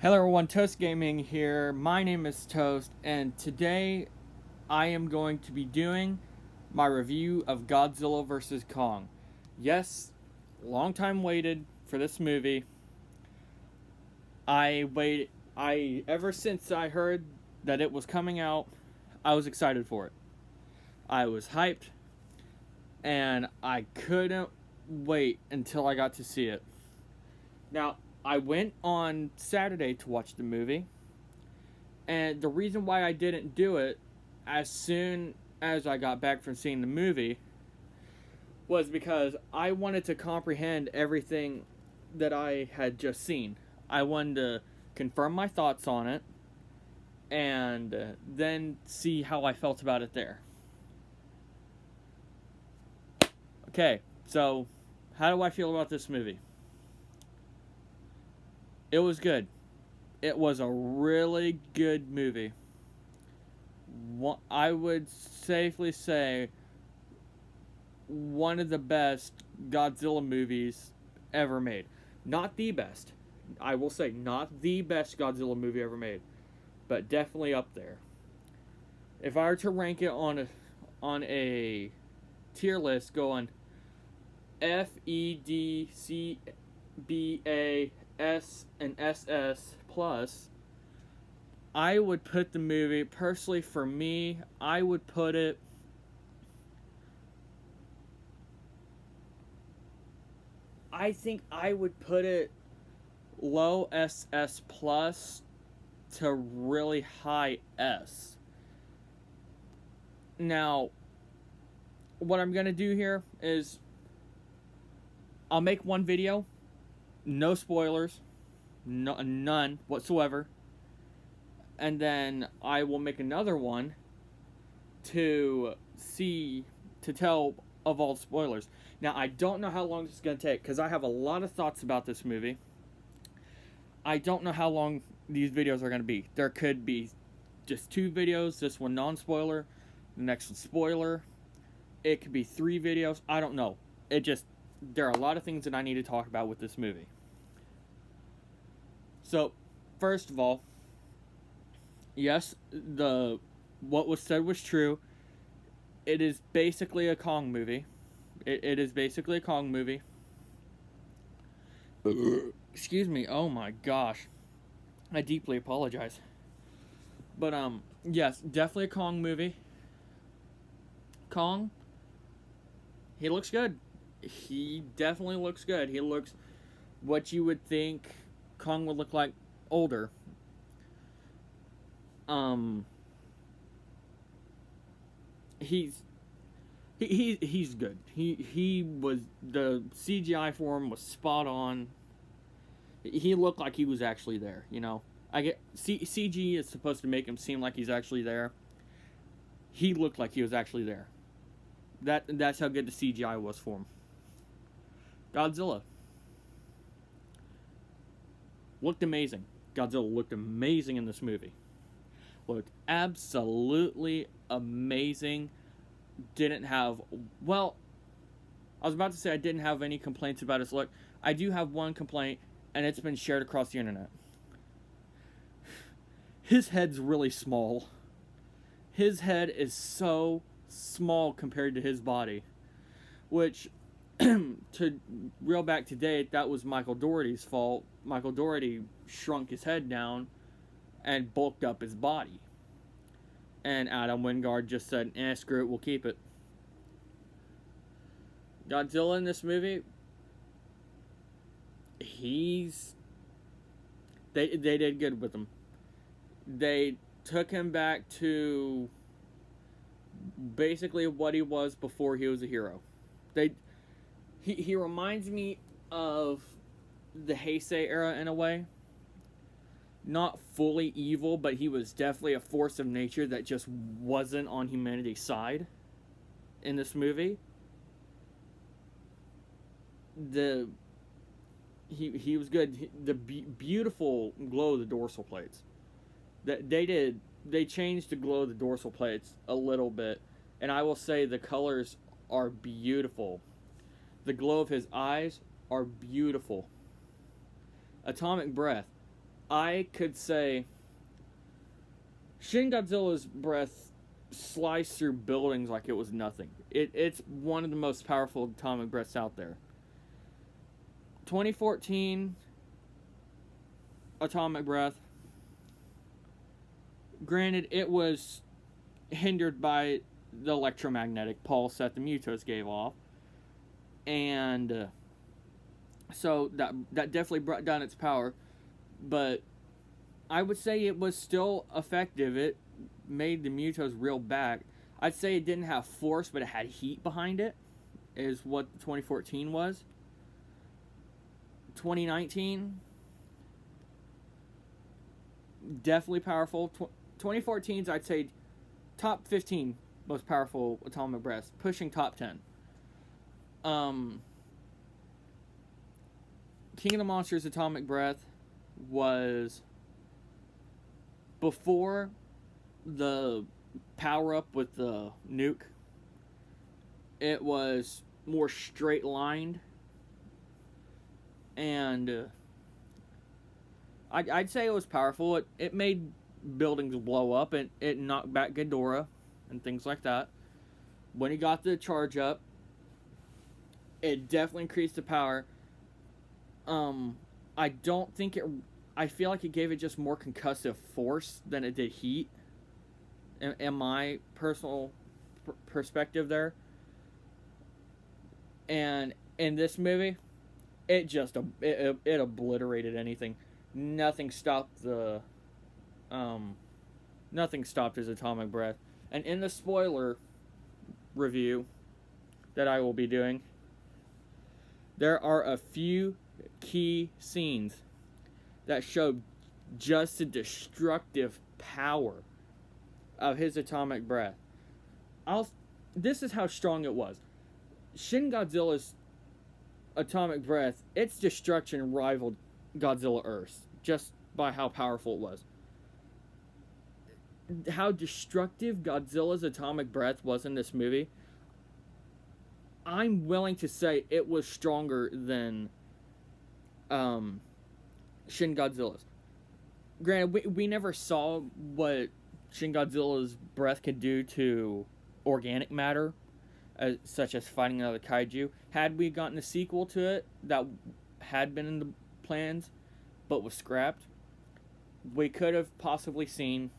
Hello everyone, Toast Gaming here. My name is Toast, and today I am going to be doing my review of Godzilla vs. Kong. Yes, long time waited for this movie. Ever since I heard that it was coming out, I was excited for it. I was hyped, and I couldn't wait until I got to see it. Now, I went on Saturday to watch the movie. And the reason why I didn't do it as soon as I got back from seeing the movie was because I wanted to comprehend everything that I had just seen. I wanted to confirm my thoughts on it and then see how I felt about it there. Okay, so how do I feel about this movie? It was good. It was a really good movie. I would safely say one of the best Godzilla movies ever made. Not the best. I will say not the best Godzilla movie ever made, but definitely up there. If I were to rank it on a tier list going F, E, D, C, B, A, S, and SS plus, I would put the movie, personally for me, I would put it I think I would put it low SS plus to really high S. Now, what I'm going to do here is I'll make one video, no spoilers, none whatsoever. And then I will make another one to tell of all spoilers. Now, I don't know how long this is going to take because I have a lot of thoughts about this movie. I don't know how long these videos are going to be. There could be just 2 videos, this one non-spoiler, the next one spoiler. It could be 3 videos. I don't know. There are a lot of things that I need to talk about with this movie. So, first of all, yes, what was said was true. It is basically a Kong movie. It is basically a Kong movie. Excuse me. Oh my gosh. I deeply apologize. But yes, definitely a Kong movie. Kong, he looks good. He definitely looks good. He looks what you would think Kong would look like older. He's good. He was, the CGI for him was spot on. He looked like he was actually there. I get CG is supposed to make him seem like he's actually there. He looked like he was actually there. That's how good the CGI was for him. Godzilla looked amazing. Godzilla looked amazing in this movie. Looked absolutely amazing. Didn't have, well, I was about to say I didn't have any complaints about his look. I do have one complaint, and it's been shared across the internet. His head's really small. His head is so small compared to his body, which, to reel back to date, that was Michael Dougherty's fault. Michael Dougherty shrunk his head down and bulked up his body. And Adam Wingard just said, screw it, we'll keep it. Godzilla in this movie, they did good with him. They took him back to basically what he was before he was a hero. He reminds me of the Heisei era in a way. Not fully evil, but he was definitely a force of nature that just wasn't on humanity's side in this movie. He was good. The beautiful glow of the dorsal plates. They changed the glow of the dorsal plates a little bit, and I will say the colors are beautiful. The glow of his eyes are beautiful. Atomic breath. I could say Shin Godzilla's breath sliced through buildings like it was nothing. It's one of the most powerful atomic breaths out there. 2014 atomic breath. Granted, it was hindered by the electromagnetic pulse that the Mutos gave off, and so that definitely brought down its power. But I would say it was still effective. It made the Mutos reel back. I'd say it didn't have force, but it had heat behind it, is what 2014 was. 2019, definitely powerful. 2014's, I'd say, top 15 most powerful atomic breaths, pushing top 10. King of the Monsters atomic breath was before the power up with the nuke. It was more straight lined, and I'd say it was powerful. It made buildings blow up, and it knocked back Ghidorah and things like that. When he got the charge up, it definitely increased the power. I don't think it. I feel like it gave it just more concussive force than it did heat. In my personal perspective, there. And in this movie, it just it obliterated anything. Nothing stopped the. Nothing stopped his atomic breath. And in the spoiler review that I will be doing, there are a few key scenes that show just the destructive power of his atomic breath. This is how strong it was. Shin Godzilla's atomic breath, its destruction rivaled Godzilla Earth's just by how powerful it was. How destructive Godzilla's atomic breath was in this movie, I'm willing to say it was stronger than Shin Godzilla's. Granted, we never saw what Shin Godzilla's breath could do to organic matter, such as fighting another kaiju. Had we gotten a sequel to it that had been in the plans but was scrapped, we could have possibly seen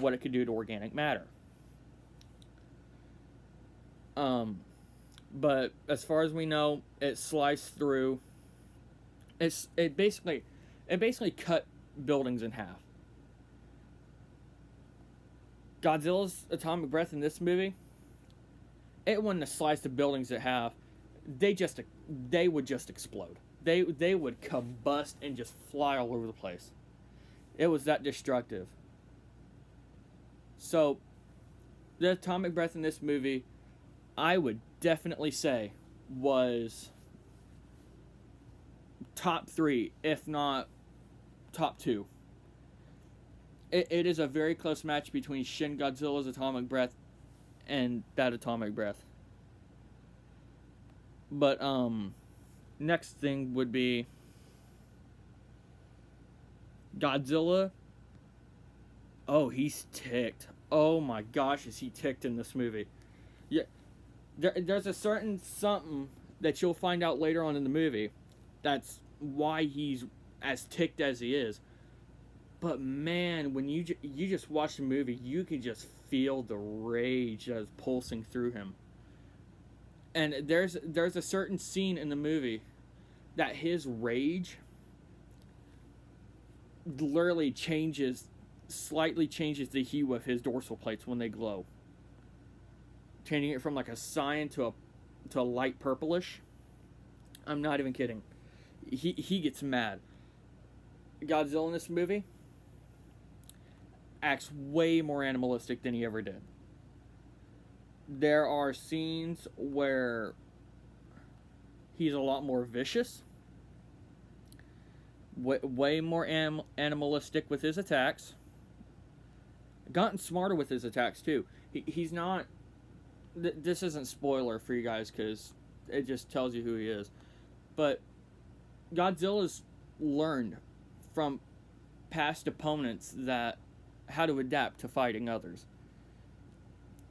what it could do to organic matter. But as far as we know, it sliced through. It basically cut buildings in half. Godzilla's atomic breath in this movie, it wouldn't have sliced the buildings in half. They would just explode. They would combust and just fly all over the place. It was that destructive. So, the atomic breath in this movie, I would definitely say, was top 3, if not top 2. It is a very close match between Shin Godzilla's atomic breath and that atomic breath. But, next thing would be Godzilla. Oh, he's ticked. Oh my gosh, is he ticked in this movie. Yeah, there's a certain something that you'll find out later on in the movie that's why he's as ticked as he is. But man, when you just watch the movie, you can just feel the rage that is pulsing through him. And there's a certain scene in the movie that his rage literally slightly changes the hue of his dorsal plates when they glow, changing it from like a cyan to a light purplish. I'm not even kidding. He gets mad. Godzilla in this movie acts way more animalistic than he ever did. There are scenes where he's a lot more vicious, way more animalistic with his attacks. Gotten smarter with his attacks too. He's not. This isn't spoiler for you guys because it just tells you who he is. But Godzilla's learned from past opponents that how to adapt to fighting others.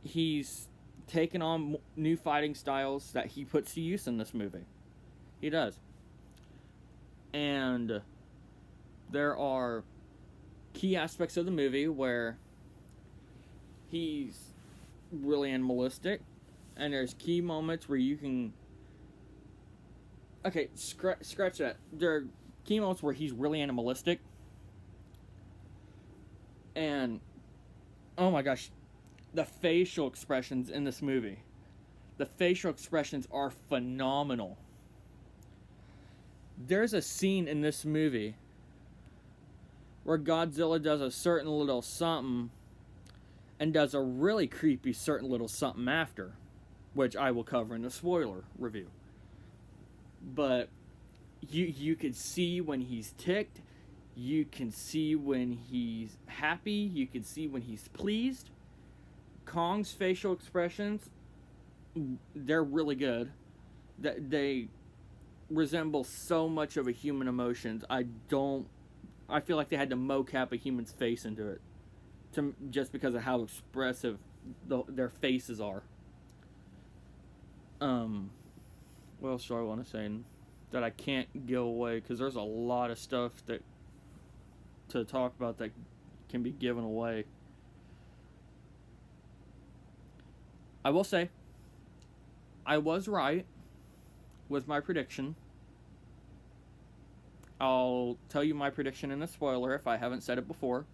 He's taken on new fighting styles that he puts to use in this movie. He does. And there are key aspects of the movie where he's really animalistic, and there's key moments where you can... Okay, scratch that. There are key moments where he's really animalistic, and oh my gosh, the facial expressions in this movie. The facial expressions are phenomenal. There's a scene in this movie where Godzilla does a certain little something and does a really creepy certain little something after, which I will cover in the spoiler review. But you can see when he's ticked, you can see when he's happy, you can see when he's pleased. Kong's facial expressions, they're really good. They resemble so much of a human emotions. I feel like they had to mocap a human's face into it, just because of how expressive their faces are. What else do I want to say that I can't give away? Because there's a lot of stuff to talk about that can be given away. I will say, I was right with my prediction. I'll tell you my prediction in the spoiler if I haven't said it before.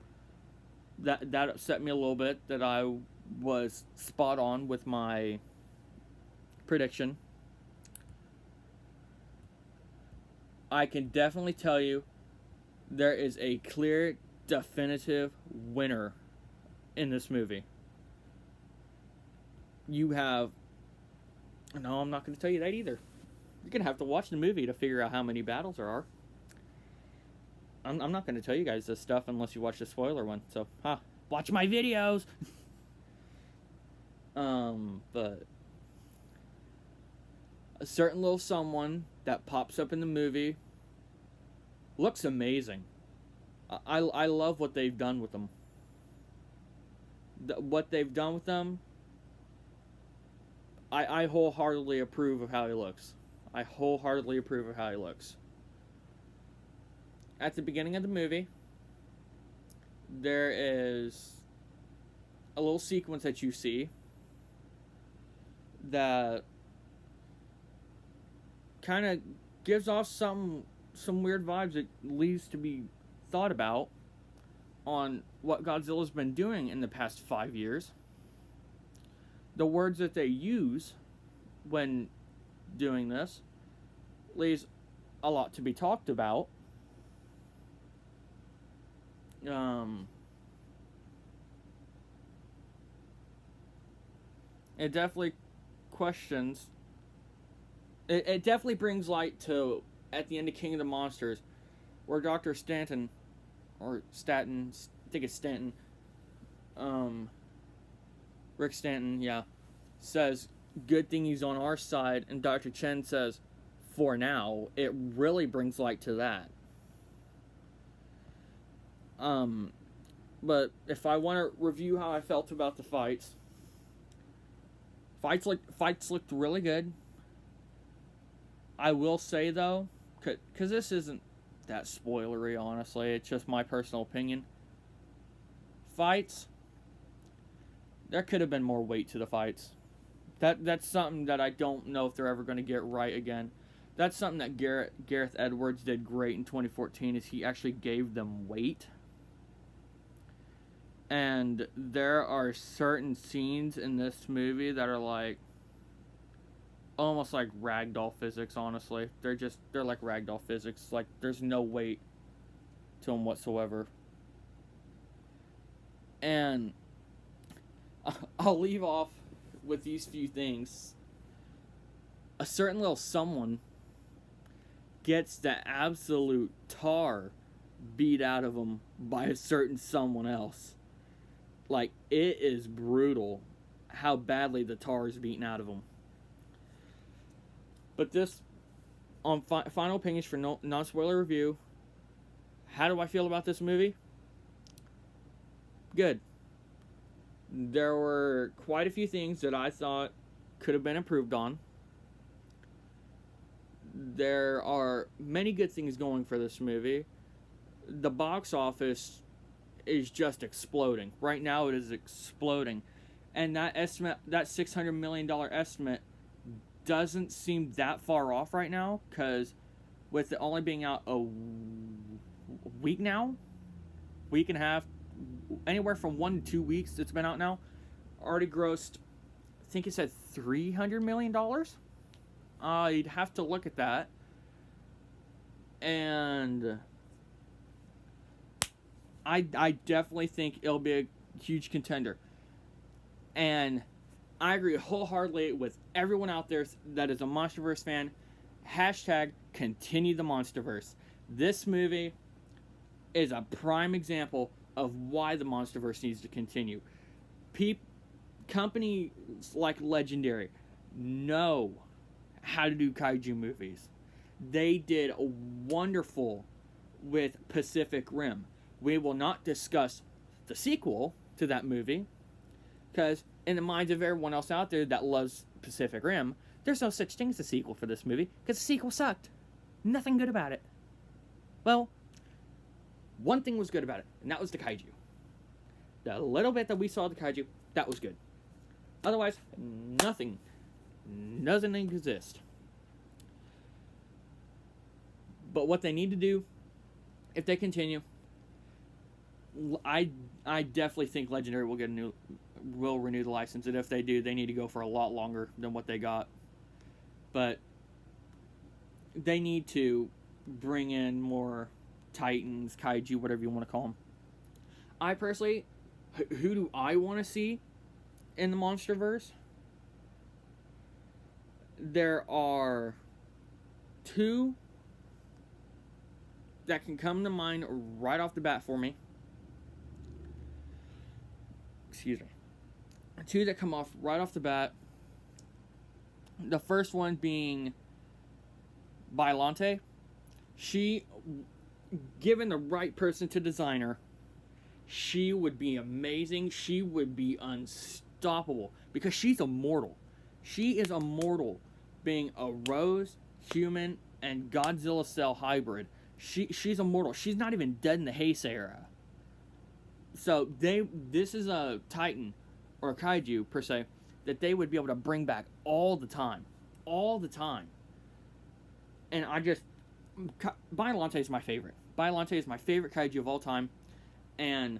That upset me a little bit that I was spot on with my prediction. I can definitely tell you there is a clear, definitive winner in this movie. You have... No, I'm not going to tell you that either. You're going to have to watch the movie to figure out how many battles there are. I'm not going to tell you guys this stuff unless you watch the spoiler one. So, watch my videos! But... a certain little someone that pops up in the movie looks amazing. I love what they've done with them. What they've done with them, I wholeheartedly approve of how he looks. I wholeheartedly approve of how he looks. At the beginning of the movie, there is a little sequence that you see that kind of gives off some weird vibes that leaves to be thought about on what Godzilla's been doing in the past 5 years. The words that they use when doing this leaves a lot to be talked about. It definitely questions... It definitely brings light to, at the end of King of the Monsters, where Dr. Stanton, or Staten, I think it's Stanton, Rick Stanton, yeah, says, good thing he's on our side, and Dr. Chen says, for now. It really brings light to that. But if I want to review how I felt about the fights looked really good. I will say, though, because this isn't that spoilery, honestly, it's just my personal opinion. Fights, there could have been more weight to the fights. That's something that I don't know if they're ever going to get right again. That's something that Gareth Edwards did great in 2014, is he actually gave them weight. And there are certain scenes in this movie that are like, almost like ragdoll physics, honestly. They're like ragdoll physics. Like, there's no weight to them whatsoever. And I'll leave off with these few things. A certain little someone gets the absolute tar beat out of him by a certain someone else. Like, it is brutal how badly the tar is beaten out of him. But this, on final opinions for non-spoiler review, How do I feel about this movie? Good. There were quite a few things that I thought could have been improved on. There are many good things going for this movie. The box office is just exploding. Right now it is exploding. And that estimate, that $600 million estimate, doesn't seem that far off right now, because with it only being out a week now, week and a half, anywhere from 1 to 2 weeks it's been out now, already grossed, I think it said $300 million. You'd have to look at that. And I definitely think it'll be a huge contender. And I agree wholeheartedly with everyone out there that is a MonsterVerse fan. Hashtag continue the MonsterVerse. This movie is a prime example of why the MonsterVerse needs to continue. Companies like Legendary know how to do kaiju movies. They did wonderful with Pacific Rim. We will not discuss the sequel to that movie, because in the minds of everyone else out there that loves Pacific Rim, there's no such thing as a sequel for this movie, because the sequel sucked. Nothing good about it. Well, one thing was good about it, and that was the kaiju. The little bit that we saw of the kaiju, that was good. Otherwise, nothing doesn't exist. But what they need to do, if they continue, I definitely think Legendary will renew the license, and if they do, they need to go for a lot longer than what they got. But they need to bring in more Titans, kaiju, whatever you want to call them. I personally, who do I want to see in the MonsterVerse? There are two that can come to mind right off the bat for me. Excuse me. Two that come off right off the bat. The first one being Biollante. She, given the right person to design her, she would be amazing. She would be unstoppable, because she's immortal. She is immortal, being a rose, human, and Godzilla cell hybrid. She's immortal. She's not even dead in the Heisei era. So this is a Titan, or a kaiju per se, that they would be able to bring back all the time. And Biollante is my favorite. Biollante is my favorite kaiju of all time. And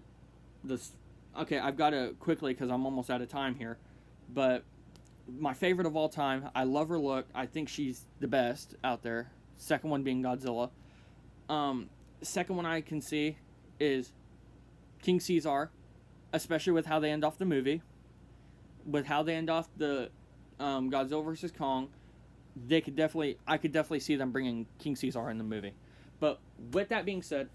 okay, I've got to quickly, because I'm almost out of time here, but my favorite of all time, I love her look. I think she's the best out there. Second one being Godzilla. Second one I can see is King Caesar, especially with how they end off the movie. With how they end off the Godzilla vs. Kong, I could definitely see them bringing King Caesar in the movie. But with that being said,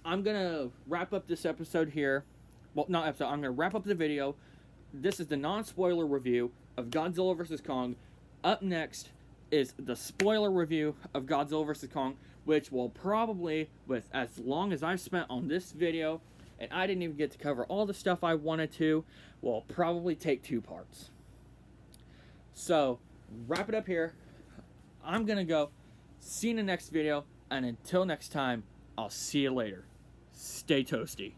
I'm going to wrap up this episode here. Well, not episode, I'm going to wrap up the video. This is the non-spoiler review of Godzilla vs. Kong. Up next is the spoiler review of Godzilla vs. Kong, which will probably, with as long as I've spent on this video, and I didn't even get to cover all the stuff I wanted to, will probably take 2 parts. So, wrap it up here. I'm going to go. See you in the next video, and until next time, I'll see you later. Stay toasty.